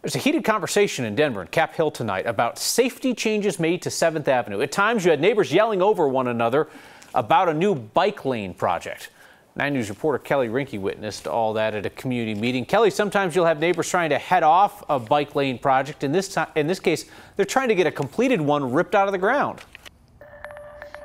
There's a heated conversation in Denver and Cap Hill tonight about safety changes made to 7th Avenue. At times, you had neighbors yelling over one another about a new bike lane project. 9 News reporter Kelly Rinke witnessed all that at a community meeting. Kelly, sometimes you'll have neighbors trying to head off a bike lane project. In this case, they're trying to get a completed one ripped out of the ground.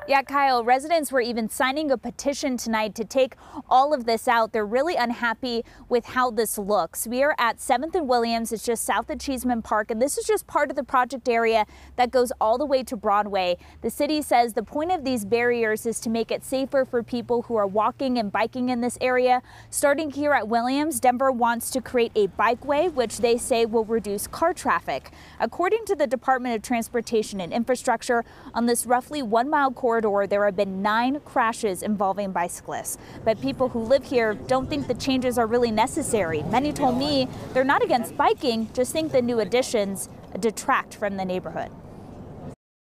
Yeah, Kyle, residents were even signing a petition tonight to take all of this out. They're really unhappy with how this looks. We are at 7th and Williams. It's just south of Cheeseman Park, and this is just part of the project area that goes all the way to Broadway. The city says the point of these barriers is to make it safer for people who are walking and biking in this area. Starting here at Williams, Denver wants to create a bikeway, which they say will reduce car traffic. According to the Department of Transportation and Infrastructure, on this roughly 1-mile corridor, there have been 9 crashes involving bicyclists. But people who live here don't think the changes are really necessary. Many told me they're not against biking, just think the new additions detract from the neighborhood.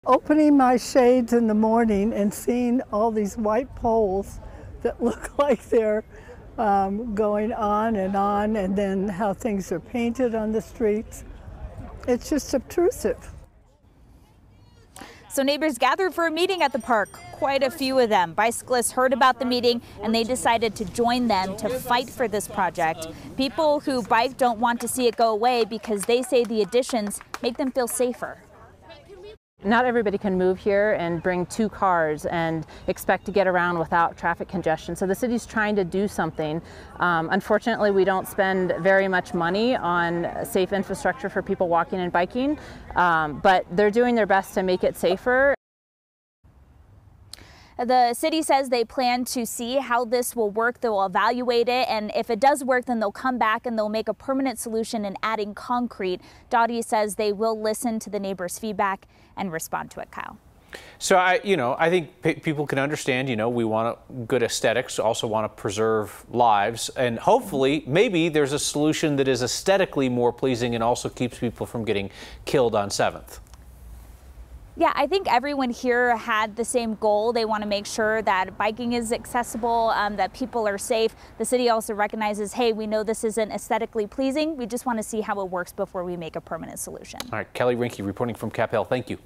Opening my shades in the morning and seeing all these white poles that look like they're going on, and then how things are painted on the streets, it's just obtrusive. So neighbors gathered for a meeting at the park, quite a few of them. Bicyclists heard about the meeting and they decided to join them to fight for this project. People who bike don't want to see it go away because they say the additions make them feel safer. Not everybody can move here and bring 2 cars and expect to get around without traffic congestion. So the city's trying to do something. Unfortunately, we don't spend very much money on safe infrastructure for people walking and biking, but they're doing their best to make it safer. The city says they plan to see how this will work. They'll evaluate it, and if it does work, then they'll come back and they'll make a permanent solution in adding concrete. Dottie says they will listen to the neighbors' feedback and respond to it, Kyle. So I think people can understand, we want good aesthetics, also want to preserve lives, and hopefully maybe there's a solution that is aesthetically more pleasing and also keeps people from getting killed on 7th. Yeah, I think everyone here had the same goal. They want to make sure that biking is accessible, that people are safe. The city also recognizes, hey, we know this isn't aesthetically pleasing. We just want to see how it works before we make a permanent solution. All right, Kelly Rinke reporting from Cap Hill. Thank you.